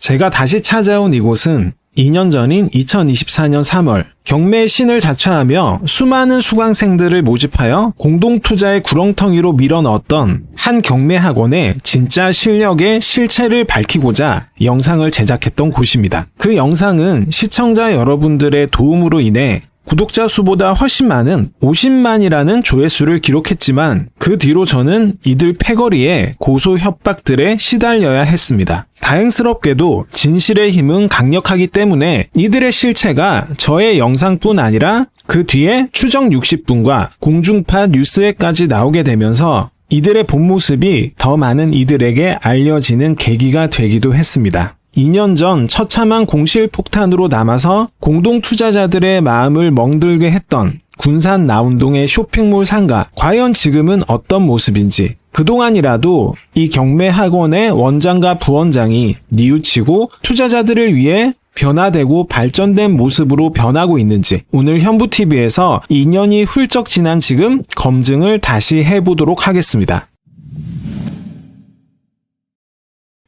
제가 다시 찾아온 이곳은 2년 전인 2024년 3월 경매의 신을 자처하며 수많은 수강생들을 모집하여 공동투자의 구렁텅이로 밀어넣었던 한 경매학원의 진짜 실력의 실체를 밝히고자 영상을 제작했던 곳입니다. 그 영상은 시청자 여러분들의 도움으로 인해 구독자 수보다 훨씬 많은 50만이라는 조회수를 기록했지만 그 뒤로 저는 이들 패거리에 고소 협박들에 시달려야 했습니다. 다행스럽게도 진실의 힘은 강력하기 때문에 이들의 실체가 저의 영상뿐 아니라 그 뒤에 추정 60분과 공중파 뉴스에까지 나오게 되면서 이들의 본 모습이 더 많은 이들에게 알려지는 계기가 되기도 했습니다. 2년 전 처참한 공실폭탄으로 남아서 공동투자자들의 마음을 멍들게 했던 군산 나운동의 쇼핑몰 상가, 과연 지금은 어떤 모습인지, 그동안이라도 이 경매학원의 원장과 부원장이 뉘우치고 투자자들을 위해 변화되고 발전된 모습으로 변하고 있는지 오늘 현부TV에서 2년이 훌쩍 지난 지금 검증을 다시 해보도록 하겠습니다.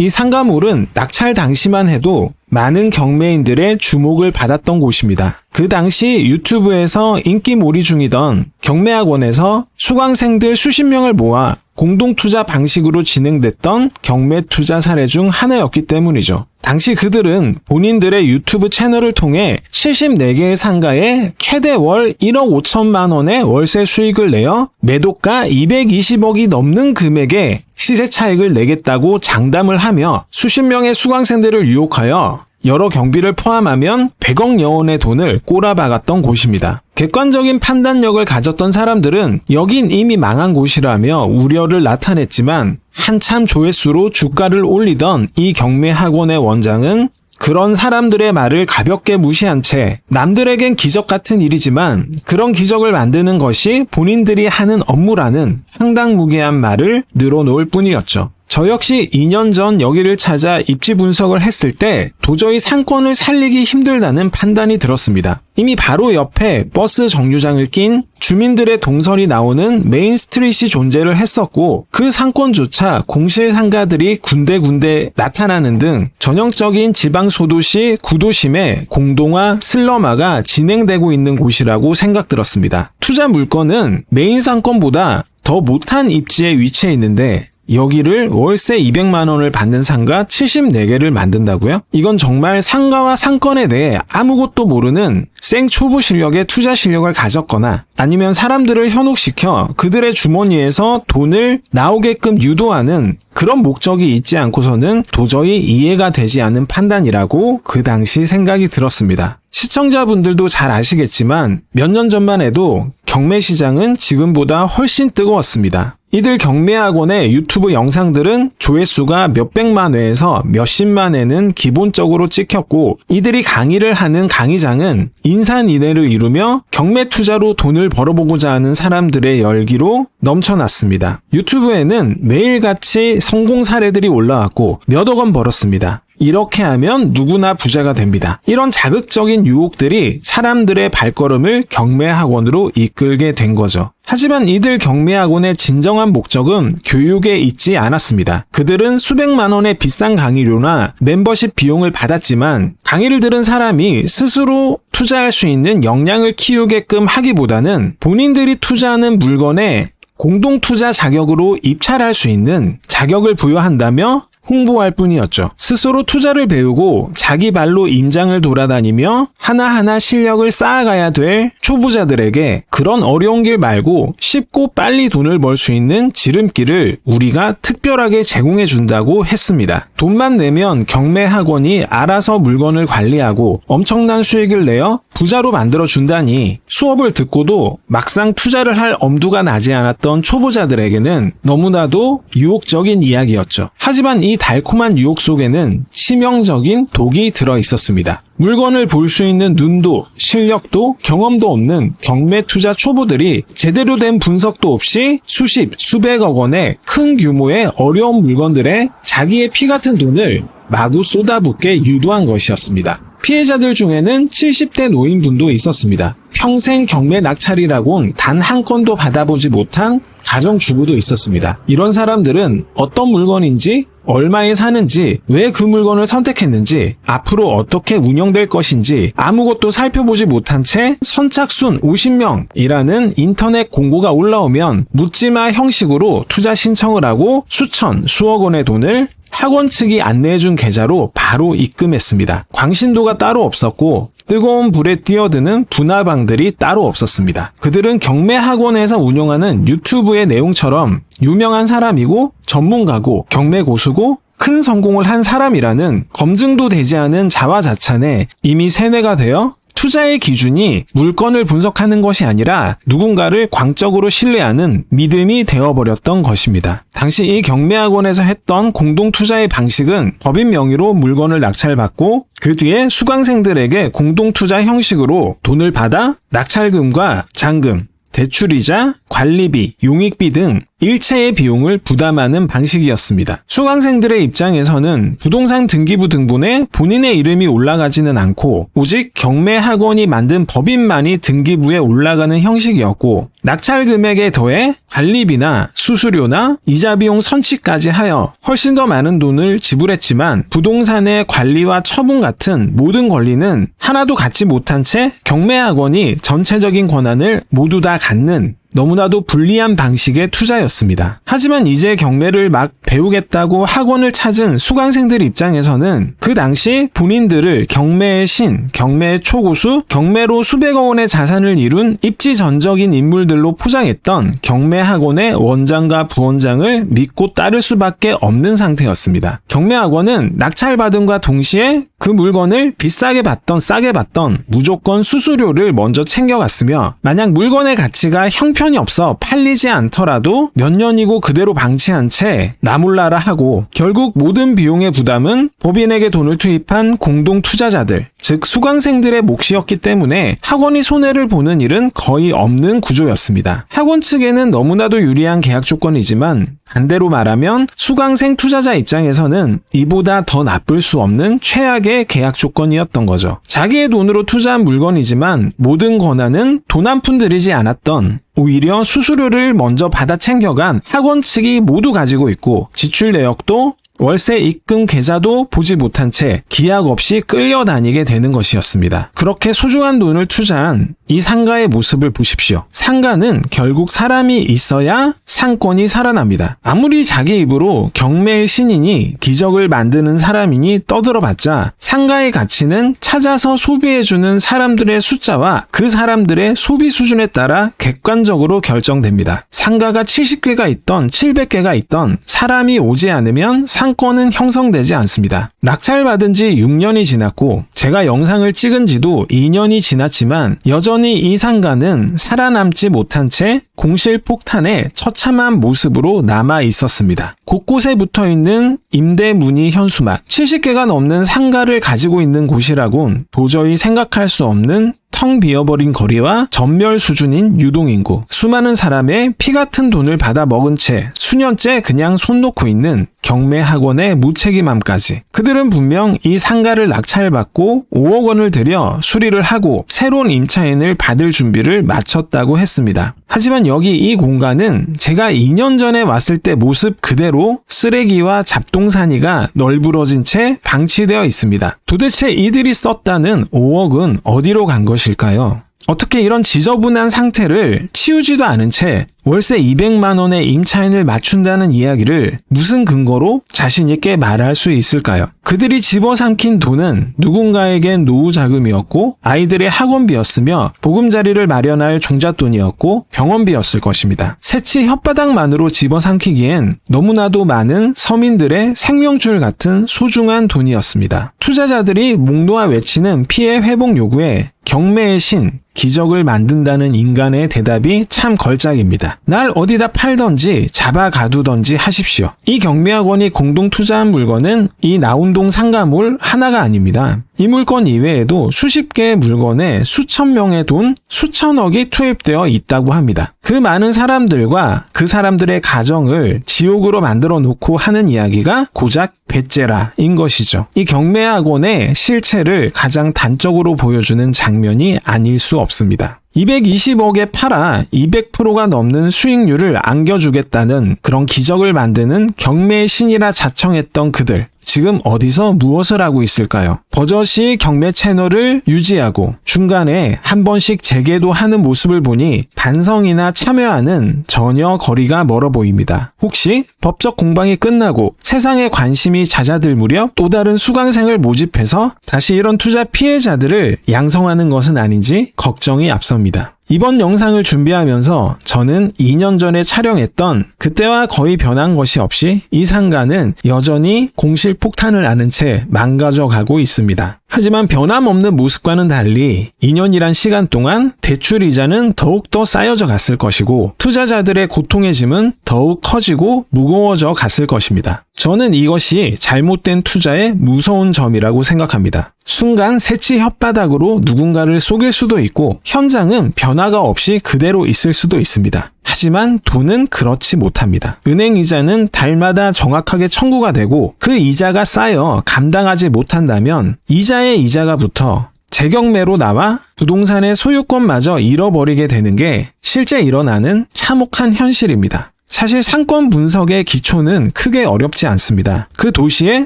이 상가몰은 낙찰 당시만 해도 많은 경매인들의 주목을 받았던 곳입니다. 그 당시 유튜브에서 인기몰이 중이던 경매학원에서 수강생들 수십 명을 모아 공동투자 방식으로 진행됐던 경매 투자 사례 중 하나였기 때문이죠. 당시 그들은 본인들의 유튜브 채널을 통해 74개의 상가에 최대 월 1억 5천만 원의 월세 수익을 내어 매도가 220억이 넘는 금액에 시세 차익을 내겠다고 장담을 하며 수십 명의 수강생들을 유혹하여 여러 경비를 포함하면 100억여 원의 돈을 꼬라박았던 곳입니다. 객관적인 판단력을 가졌던 사람들은 여긴 이미 망한 곳이라며 우려를 나타냈지만 한참 조회수로 주가를 올리던 이 경매학원의 원장은 그런 사람들의 말을 가볍게 무시한 채 남들에겐 기적 같은 일이지만 그런 기적을 만드는 것이 본인들이 하는 업무라는 황당무계한 말을 늘어놓을 뿐이었죠. 저 역시 2년 전 여기를 찾아 입지 분석을 했을 때 도저히 상권을 살리기 힘들다는 판단이 들었습니다. 이미 바로 옆에 버스 정류장을 낀 주민들의 동선이 나오는 메인 스트릿이 존재를 했었고 그 상권조차 공실 상가들이 군데군데 나타나는 등 전형적인 지방 소도시 구도심의 공동화 슬럼화가 진행되고 있는 곳이라고 생각들었습니다. 투자 물건은 메인 상권보다 더 못한 입지에 위치해 있는데 여기를 월세 200만 원을 받는 상가 74개를 만든다고요? 이건 정말 상가와 상권에 대해 아무것도 모르는 생초보 실력의 투자 실력을 가졌거나 아니면 사람들을 현혹시켜 그들의 주머니에서 돈을 나오게끔 유도하는 그런 목적이 있지 않고서는 도저히 이해가 되지 않는 판단이라고 그 당시 생각이 들었습니다. 시청자분들도 잘 아시겠지만 몇 년 전만 해도 경매 시장은 지금보다 훨씬 뜨거웠습니다. 이들 경매학원의 유튜브 영상들은 조회수가 몇백만 회에서 몇십만 회는 기본적으로 찍혔고 이들이 강의를 하는 강의장은 인산인해를 이루며 경매 투자로 돈을 벌어보고자 하는 사람들의 열기로 넘쳐났습니다. 유튜브에는 매일같이 성공 사례들이 올라왔고 몇억 원 벌었습니다. 이렇게 하면 누구나 부자가 됩니다. 이런 자극적인 유혹들이 사람들의 발걸음을 경매학원으로 이끌게 된 거죠. 하지만 이들 경매학원의 진정한 목적은 교육에 있지 않았습니다. 그들은 수백만 원의 비싼 강의료나 멤버십 비용을 받았지만 강의를 들은 사람이 스스로 투자할 수 있는 역량을 키우게끔 하기보다는 본인들이 투자하는 물건에 공동투자 자격으로 입찰할 수 있는 자격을 부여한다며 홍보할 뿐이었죠. 스스로 투자를 배우고 자기 발로 임장을 돌아다니며 하나하나 실력을 쌓아가야 될 초보자들에게 그런 어려운 길 말고 쉽고 빨리 돈을 벌 수 있는 지름길을 우리가 특별하게 제공해 준다고 했습니다. 돈만 내면 경매학원이 알아서 물건을 관리하고 엄청난 수익을 내어 부자로 만들어 준다니 수업을 듣고도 막상 투자를 할 엄두가 나지 않았던 초보자들에게는 너무나도 유혹적인 이야기였죠. 하지만 이 달콤한 유혹 속에는 치명적인 독이 들어 있었습니다. 물건을 볼 수 있는 눈도 실력도 경험도 없는 경매 투자 초보들이 제대로 된 분석도 없이 수십, 수백억 원의 큰 규모의 어려운 물건들에 자기의 피 같은 돈을 마구 쏟아붓게 유도한 것이었습니다. 피해자들 중에는 70대 노인분도 있었습니다. 평생 경매 낙찰이라곤 단 한 건도 받아보지 못한 가정주부도 있었습니다. 이런 사람들은 어떤 물건인지 얼마에 사는지, 왜 그 물건을 선택했는지, 앞으로 어떻게 운영될 것인지 아무것도 살펴보지 못한 채 선착순 50명이라는 인터넷 공고가 올라오면 묻지마 형식으로 투자 신청을 하고 수천, 수억 원의 돈을 학원 측이 안내해준 계좌로 바로 입금했습니다. 광신도가 따로 없었고 뜨거운 불에 뛰어드는 분화방들이 따로 없었습니다. 그들은 경매학원에서 운영하는 유튜브의 내용처럼 유명한 사람이고 전문가고 경매 고수고 큰 성공을 한 사람이라는 검증도 되지 않은 자화자찬에 이미 세뇌가 되어 투자의 기준이 물건을 분석하는 것이 아니라 누군가를 광적으로 신뢰하는 믿음이 되어버렸던 것입니다. 당시 이 경매학원에서 했던 공동투자의 방식은 법인 명의로 물건을 낙찰받고 그 뒤에 수강생들에게 공동투자 형식으로 돈을 받아 낙찰금과 잔금, 대출이자, 관리비, 용익비 등 일체의 비용을 부담하는 방식이었습니다. 수강생들의 입장에서는 부동산 등기부 등본에 본인의 이름이 올라가지는 않고 오직 경매학원이 만든 법인만이 등기부에 올라가는 형식이었고 낙찰 금액에 더해 관리비나 수수료나 이자 비용 선취까지 하여 훨씬 더 많은 돈을 지불했지만 부동산의 관리와 처분 같은 모든 권리는 하나도 갖지 못한 채 경매학원이 전체적인 권한을 모두 다 갖는 너무나도 불리한 방식의 투자였습니다. 하지만 이제 경매를 막 배우겠다고 학원을 찾은 수강생들 입장에서는 그 당시 본인들을 경매의 신, 경매의 초고수, 경매로 수백억 원의 자산을 이룬 입지전적인 인물들로 포장했던 경매학원의 원장과 부원장을 믿고 따를 수밖에 없는 상태였습니다. 경매학원은 낙찰받음과 동시에 그 물건을 비싸게 받던 싸게 받던 무조건 수수료를 먼저 챙겨갔으며 만약 물건의 가치가 형편이 없어 팔리지 않더라도 몇 년이고 그대로 방치한 채 나몰라라 하고 결국 모든 비용의 부담은 법인에게 돈을 투입한 공동 투자자들, 즉 수강생들의 몫이었기 때문에 학원이 손해를 보는 일은 거의 없는 구조였습니다. 학원 측에는 너무나도 유리한 계약 조건이지만 반대로 말하면 수강생 투자자 입장에서는 이보다 더 나쁠 수 없는 최악의 계약 조건이었던 거죠. 자기의 돈으로 투자한 물건이지만 모든 권한은 돈 한 푼 들이지 않았던 오히려 수수료를 먼저 받아 챙겨간 학원 측이 모두 가지고 있고 지출 내역도 월세 입금 계좌도 보지 못한 채 기약 없이 끌려다니게 되는 것이었습니다. 그렇게 소중한 돈을 투자한 이 상가의 모습을 보십시오. 상가는 결국 사람이 있어야 상권이 살아납니다. 아무리 자기 입으로 경매의 신인이 기적을 만드는 사람이니 떠들어봤자 상가의 가치는 찾아서 소비해주는 사람들의 숫자와 그 사람들의 소비 수준에 따라 객관적으로 결정됩니다. 상가가 70개가 있던 700개가 있던 사람이 오지 않으면 상권은 형성되지 않습니다. 낙찰받은 지 6년이 지났고 제가 영상을 찍은 지도 2년이 지났지만 여전히 이 상가는 살아남지 못한 채 공실폭탄의 처참한 모습으로 남아 있었습니다. 곳곳에 붙어있는 임대 문의 현수막, 70개가 넘는 상가를 가지고 있는 곳이라곤 도저히 생각할 수 없는 텅 비어버린 거리와 전멸 수준인 유동인구, 수많은 사람의 피 같은 돈을 받아 먹은 채 수년째 그냥 손 놓고 있는 경매학원의 무책임함까지. 그들은 분명 이 상가를 낙찰받고 5억 원을 들여 수리를 하고 새로운 임차인을 받을 준비를 마쳤다고 했습니다. 하지만 여기 이 공간은 제가 2년 전에 왔을 때 모습 그대로 쓰레기와 잡동사니가 널브러진 채 방치되어 있습니다. 도대체 이들이 썼다는 5억은 어디로 간 것일까요? 어떻게 이런 지저분한 상태를 치우지도 않은 채 월세 200만 원의 임차인을 맞춘다는 이야기를 무슨 근거로 자신 있게 말할 수 있을까요? 그들이 집어삼킨 돈은 누군가에겐 노후 자금이었고 아이들의 학원비였으며 보금자리를 마련할 종잣돈이었고 병원비였을 것입니다. 새치 혓바닥만으로 집어삼키기엔 너무나도 많은 서민들의 생명줄 같은 소중한 돈이었습니다. 투자자들이 목 놓아 외치는 피해 회복 요구에 경매의 신, 기적을 만든다는 인간의 대답이 참 걸작입니다. 날 어디다 팔던지 잡아가두던지 하십시오. 이 경매학원이 공동 투자한 물건은 이 나운동 상가몰 하나가 아닙니다. 이 물건 이외에도 수십 개의 물건에 수천 명의 돈, 수천억이 투입되어 있다고 합니다. 그 많은 사람들과 그 사람들의 가정을 지옥으로 만들어 놓고 하는 이야기가 고작 배째라인 것이죠. 이 경매학원의 실체를 가장 단적으로 보여주는 장면이 아닐 수 없습니다. 220억에 팔아 200%가 넘는 수익률을 안겨주겠다는 그런 기적을 만드는 경매의 신이라 자청했던 그들. 지금 어디서 무엇을 하고 있을까요? 버젓이 경매 채널을 유지하고 중간에 한 번씩 재개도 하는 모습을 보니 반성이나 참여와는 전혀 거리가 멀어 보입니다. 혹시 법적 공방이 끝나고 세상에 관심이 잦아들 무렵 또 다른 수강생을 모집해서 다시 이런 투자 피해자들을 양성하는 것은 아닌지 걱정이 앞섭니다. 이번 영상을 준비하면서 저는 2년 전에 촬영했던 그때와 거의 변한 것이 없이 이 상가는 여전히 공실폭탄을 앓은 채 망가져 가고 있습니다. 하지만 변함없는 모습과는 달리 2년이란 시간 동안 대출 이자는 더욱더 쌓여져 갔을 것이고 투자자들의 고통의 짐은 더욱 커지고 무거워져 갔을 것입니다. 저는 이것이 잘못된 투자의 무서운 점이라고 생각합니다. 순간 새치 혓바닥으로 누군가를 속일 수도 있고 현장은 변화가 없이 그대로 있을 수도 있습니다. 하지만 돈은 그렇지 못합니다. 은행 이자는 달마다 정확하게 청구가 되고 그 이자가 쌓여 감당하지 못한다면 이자의 이자가 붙어 재경매로 나와 부동산의 소유권마저 잃어버리게 되는 게 실제 일어나는 참혹한 현실입니다. 사실 상권 분석의 기초는 크게 어렵지 않습니다. 그 도시에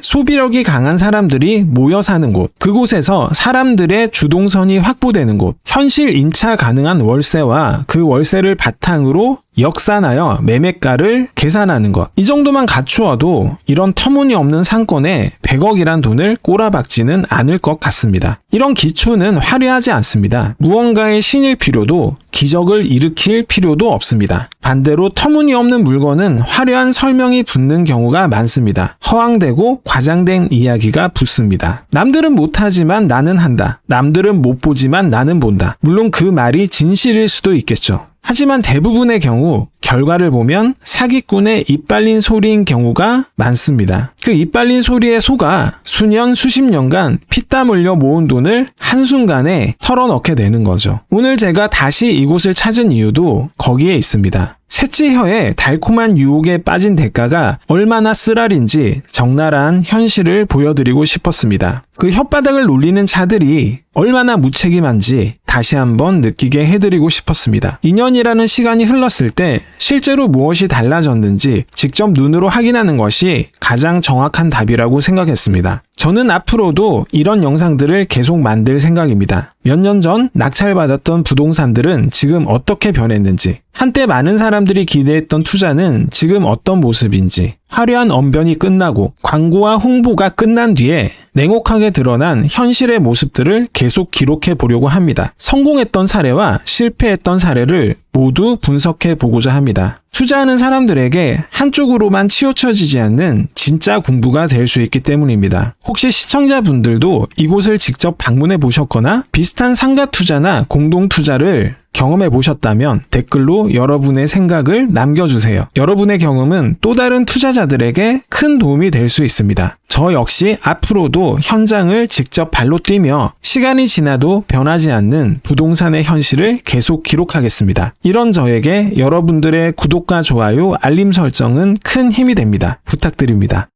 소비력이 강한 사람들이 모여 사는 곳, 그곳에서 사람들의 주동선이 확보되는 곳, 현실 임차 가능한 월세와 그 월세를 바탕으로 역산하여 매매가를 계산하는 것. 이 정도만 갖추어도 이런 터무니없는 상권에 100억이란 돈을 꼬라박지는 않을 것 같습니다. 이런 기초는 화려하지 않습니다. 무언가의 신일 필요도 기적을 일으킬 필요도 없습니다. 반대로 터무니없는 물건은 화려한 설명이 붙는 경우가 많습니다. 허황되고 과장된 이야기가 붙습니다. 남들은 못하지만 나는 한다. 남들은 못 보지만 나는 본다. 물론 그 말이 진실일 수도 있겠죠. 하지만 대부분의 경우 결과를 보면 사기꾼의 이빨린 소리인 경우가 많습니다. 그 이빨린 소리에 속아 수년 수십 년간 피땀 흘려 모은 돈을 한순간에 털어넣게 되는 거죠. 오늘 제가 다시 이곳을 찾은 이유도 거기에 있습니다. 새치혀의 달콤한 유혹에 빠진 대가가 얼마나 쓰라린지 적나라한 현실을 보여드리고 싶었습니다. 그 혓바닥을 놀리는 자들이 얼마나 무책임한지 다시 한번 느끼게 해드리고 싶었습니다. 2년이라는 시간이 흘렀을 때 실제로 무엇이 달라졌는지 직접 눈으로 확인하는 것이 가장 정확한 답이라고 생각했습니다. 저는 앞으로도 이런 영상들을 계속 만들 생각입니다. 몇 년 전 낙찰받았던 부동산들은 지금 어떻게 변했는지, 한때 많은 사람들이 기대했던 투자는 지금 어떤 모습인지, 화려한 언변이 끝나고 광고와 홍보가 끝난 뒤에 냉혹하게 드러난 현실의 모습들을 계속 기록해 보려고 합니다. 성공했던 사례와 실패했던 사례를 모두 분석해 보고자 합니다. 투자하는 사람들에게 한쪽으로만 치우쳐지지 않는 진짜 공부가 될 수 있기 때문입니다. 혹시 시청자분들도 이곳을 직접 방문해 보셨거나 비슷한 상가 투자나 공동 투자를 경험해 보셨다면 댓글로 여러분의 생각을 남겨주세요. 여러분의 경험은 또 다른 투자자들에게 큰 도움이 될 수 있습니다. 저 역시 앞으로도 현장을 직접 발로 뛰며 시간이 지나도 변하지 않는 부동산의 현실을 계속 기록하겠습니다. 이런 저에게 여러분들의 구독과 좋아요, 알림 설정은 큰 힘이 됩니다. 부탁드립니다.